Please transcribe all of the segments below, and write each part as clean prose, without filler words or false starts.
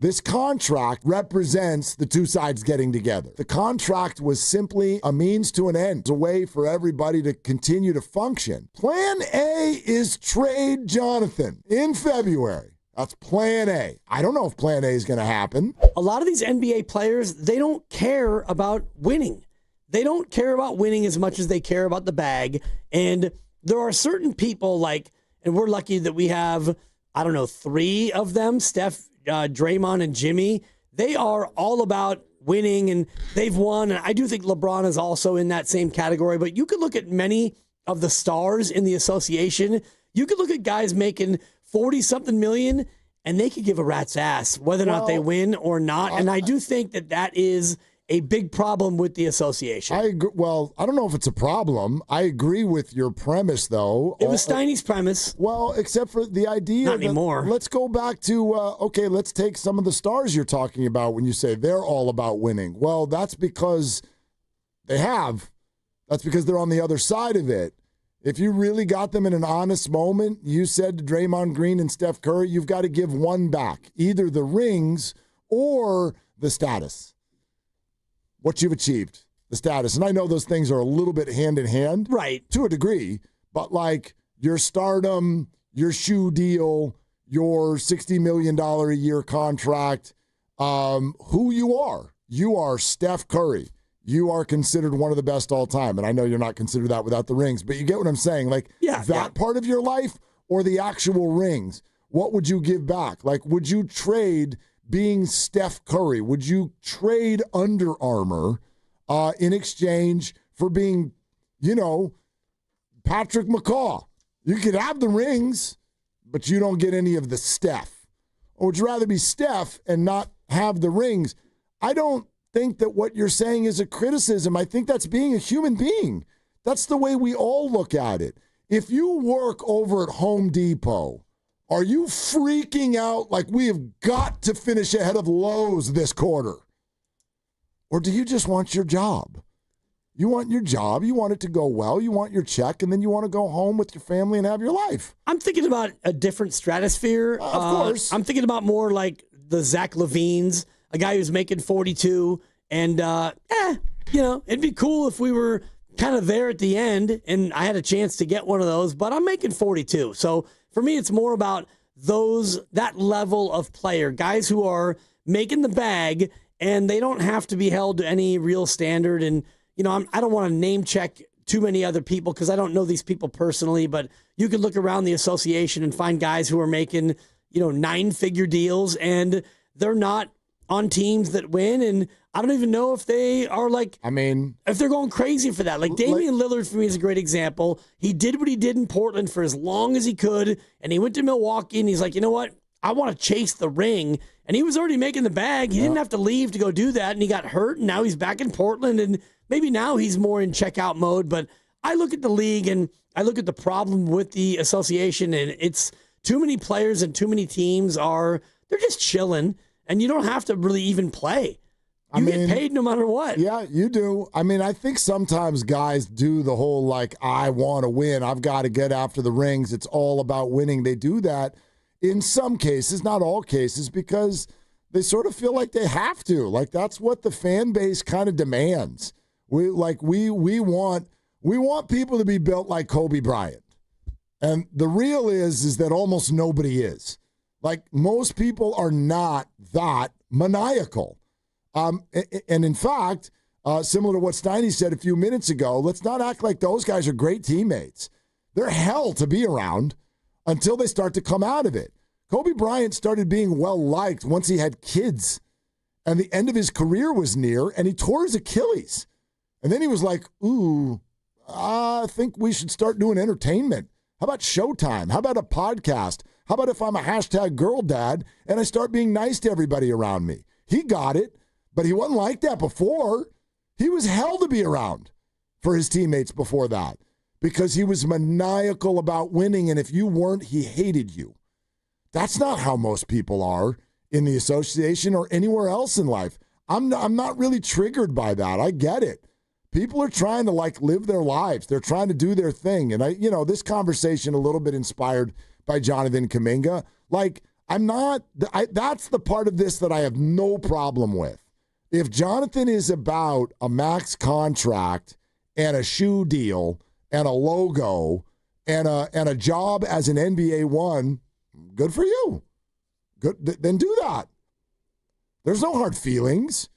This contract represents the two sides getting together. The contract was simply a means to an end, a way for everybody to continue to function. Plan A is trade Jonathan in February. That's plan A. I don't know if plan A is going to happen. A lot of these NBA players, they don't care about winning. They don't care about winning as much as they care about the bag. And there are certain people and we're lucky that we have, 3 of them, Steph, Draymond, and Jimmy. They are all about winning, and they've won. And I do think LeBron is also in that same category. But you could look at many of the stars in the association. You could look at guys making 40-something million, and they could give a rat's ass whether or not they win or not. And I do think that is a big problem with the association. I agree. Well, I don't know if it's a problem. I agree with your premise, though. It was Steiny's premise. Well, except for the idea Not anymore. Let's go back to, let's take some of the stars you're talking about when you say they're all about winning. Well, that's because they have. That's because they're on the other side of it. If you really got them in an honest moment, you said to Draymond Green and Steph Curry, you've got to give one back, either the rings or the status. What you've achieved, the status. And I know those things are a little bit hand in hand. Right. To a degree. But like your stardom, your shoe deal, your $60 million a year contract, who you are. You are Steph Curry. You are considered one of the best all time. And I know you're not considered that without the rings, but you get what I'm saying. Like that part of your life or the actual rings, what would you give back? Like, would you trade being Steph Curry? Would you trade Under Armour in exchange for being, Patrick McCaw? You could have the rings, but you don't get any of the Steph. Or would you rather be Steph and not have the rings? I don't think that what you're saying is a criticism. I think that's being a human being. That's the way we all look at it. If you work over at Home Depot, are you freaking out like we have got to finish ahead of Lowe's this quarter? Or do you just want your job? You want your job, you want it to go well, you want your check, and then you want to go home with your family and have your life. I'm thinking about a different stratosphere. Of course. I'm thinking about more like the Zach LaVines, a guy who's making 42, and it'd be cool if we were kind of there at the end and I had a chance to get one of those, but I'm making 42. So for me, it's more about that level of player, guys who are making the bag and they don't have to be held to any real standard. And, I don't want to name check too many other people because I don't know these people personally, but you could look around the association and find guys who are making, 9-figure deals and they're not on teams that win. And I don't even know if they are if they're going crazy for that. Like Damian Lillard for me is a great example. He did what he did in Portland for as long as he could. And he went to Milwaukee and he's like, you know what? I want to chase the ring. And he was already making the bag. He didn't have to leave to go do that. And he got hurt. And now he's back in Portland. And maybe now he's more in checkout mode. But I look at the league and I look at the problem with the association. And it's too many players and too many teams they're just chilling. And you don't have to really even play. You get paid no matter what. Yeah, you do. I think sometimes guys do the whole I want to win. I've got to get after the rings. It's all about winning. They do that in some cases, not all cases, because they sort of feel like they have to. Like that's what the fan base kind of demands. We want people to be built like Kobe Bryant. And the real is that almost nobody is. Like most people are not that maniacal. And in fact, similar to what Steiny said a few minutes ago, let's not act like those guys are great teammates. They're hell to be around until they start to come out of it. Kobe Bryant started being well-liked once he had kids, and the end of his career was near, and he tore his Achilles. And then he was like, I think we should start doing entertainment. How about Showtime? How about a podcast? How about if I'm a #girl dad and I start being nice to everybody around me? He got it, but he wasn't like that before. He was hell to be around for his teammates before that because he was maniacal about winning, and if you weren't, he hated you. That's not how most people are in the association or anywhere else in life. I'm not really triggered by that. I get it. People are trying to live their lives. They're trying to do their thing. And this conversation a little bit inspired by Jonathan Kuminga. That's the part of this that I have no problem with. If Jonathan is about a max contract and a shoe deal and a logo and a job as an NBA one, good for you. Good, then do that. There's no hard feelings.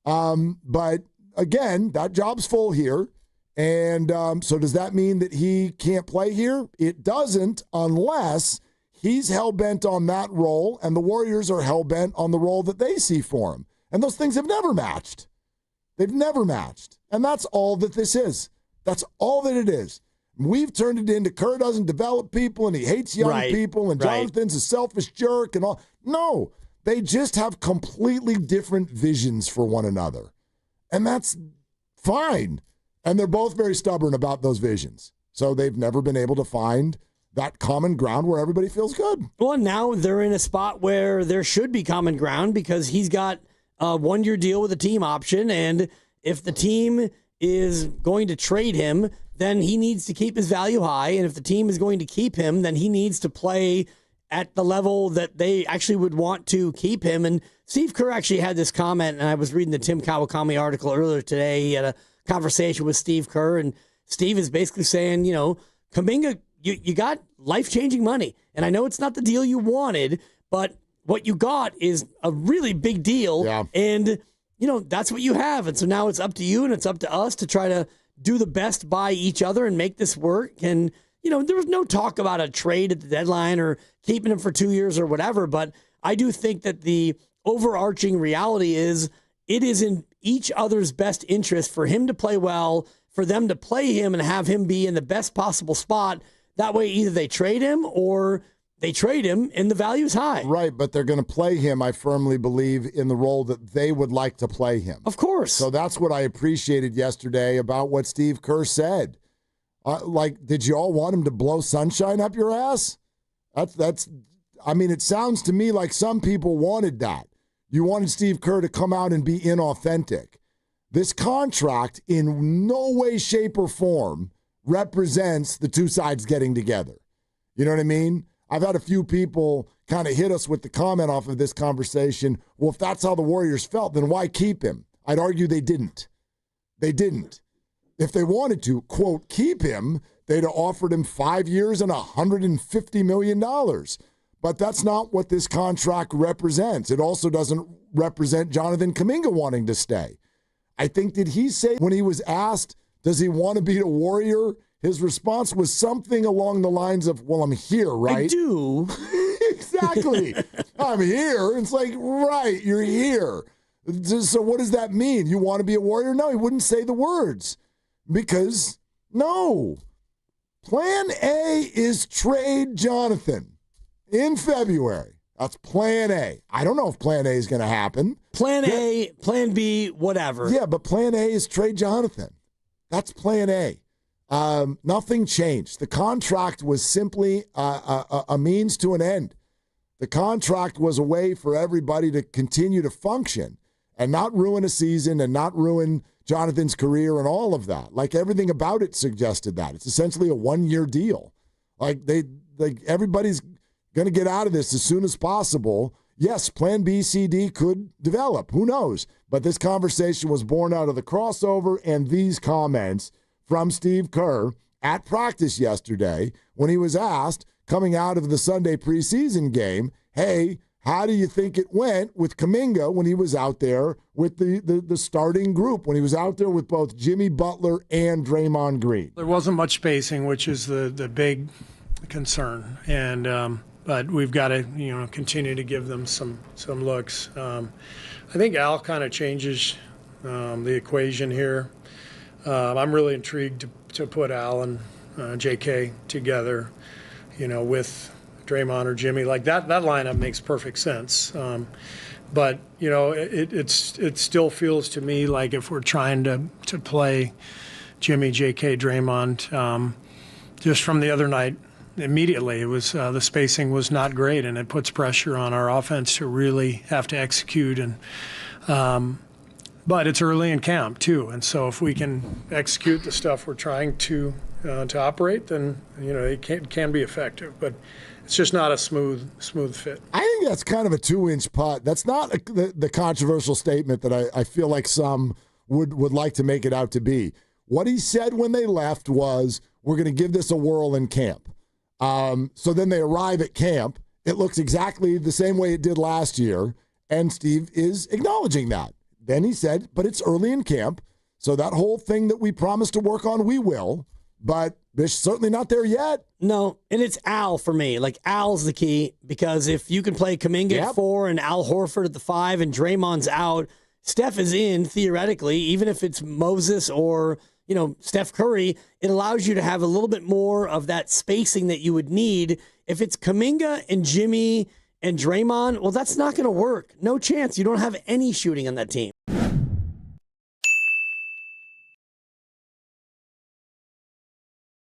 But again, that job's full here. And so does that mean that he can't play here? It doesn't, unless he's hell-bent on that role and the Warriors are hell-bent on the role that they see for him. And those things have never matched. They've never matched. And that's all that this is. That's all that it is. We've turned it into Kerr doesn't develop people and he hates young people and Jonathan's a selfish jerk and all. No, they just have completely different visions for one another. And that's fine. And they're both very stubborn about those visions. So they've never been able to find that common ground where everybody feels good. Well, now they're in a spot where there should be common ground because he's got a one-year deal with a team option. And if the team is going to trade him, then he needs to keep his value high. And if the team is going to keep him, then he needs to play at the level that they actually would want to keep him. And Steve Kerr actually had this comment, and I was reading the Tim Kawakami article earlier today. He had a conversation with Steve Kerr, and Steve is basically saying, you know, Kuminga, you got life-changing money. And I know it's not the deal you wanted, but what you got is a really big deal. Yeah. And, you know, that's what you have. And so now it's up to you and it's up to us to try to do the best by each other and make this work. And, you know, there was no talk about a trade at the deadline or keeping him for 2 years or whatever. But I do think that the overarching reality is it is in each other's best interest for him to play well, for them to play him and have him be in the best possible spot. That way, either they trade him or they trade him and the value's high. Right, but they're going to play him, I firmly believe, in the role that they would like to play him. Of course. So that's what I appreciated yesterday about what Steve Kerr said. Did you all want him to blow sunshine up your ass? I mean, it sounds to me like some people wanted that. You wanted Steve Kerr to come out and be inauthentic. This contract in no way, shape, or form represents the two sides getting together. You know what I mean? I've had a few people kind of hit us with the comment off of this conversation. Well, if that's how the Warriors felt, then why keep him? I'd argue they didn't. They didn't. If they wanted to, quote, keep him, they'd have offered him 5 years and $150 million. But that's not what this contract represents. It also doesn't represent Jonathan Kuminga wanting to stay. I think, did he say when he was asked, does he want to be a Warrior? His response was something along the lines of, well, I'm here, right? I do. Exactly. I'm here. It's like, right, you're here. So what does that mean? You want to be a Warrior? No, he wouldn't say the words. Because, no. Plan A is trade Jonathan in February. That's plan A. I don't know if plan A is going to happen. Plan A, plan B, whatever. Yeah, but plan A is trade Jonathan. That's plan A. Nothing changed. The contract was simply a means to an end. The contract was a way for everybody to continue to function and not ruin a season and not ruin Jonathan's career and all of that. Like, everything about it suggested that. It's essentially a one-year deal. Like everybody's going to get out of this as soon as possible. Yes, plan B, C, D could develop. Who knows? But this conversation was born out of the crossover and these comments from Steve Kerr at practice yesterday when he was asked, coming out of the Sunday preseason game, hey, how do you think it went with Kuminga when he was out there with the starting group, when he was out there with both Jimmy Butler and Draymond Green? There wasn't much spacing, which is the big concern, and but we've got to continue to give them some looks. I think Al kind of changes the equation here. I'm really intrigued to put Al and JK together, with Draymond or Jimmy. Like that lineup makes perfect sense. But it still feels to me like if we're trying to play Jimmy, JK, Draymond, just from the other night, immediately it was the spacing was not great, and it puts pressure on our offense to really have to execute. And But it's early in camp too, and so if we can execute the stuff we're trying to operate, then it can be effective. But it's just not a smooth fit. I think that's kind of a 2-inch putt. That's not the controversial statement that I feel like some would like to make it out to be. What he said when they left was, we're going to give this a whirl in camp. So then they arrive at camp. It looks exactly the same way it did last year, and Steve is acknowledging that. Then he said, but it's early in camp, so that whole thing that we promised to work on, we will, but they're certainly not there yet. No, and it's Al for me. Like, Al's the key, because if you can play Kuminga at 4 and Al Horford at the 5 and Draymond's out, Steph is in, theoretically, even if it's Moses or, Steph Curry, it allows you to have a little bit more of that spacing that you would need. If it's Kuminga and Jimmy and Draymond, well, that's not going to work. No chance. You don't have any shooting on that team.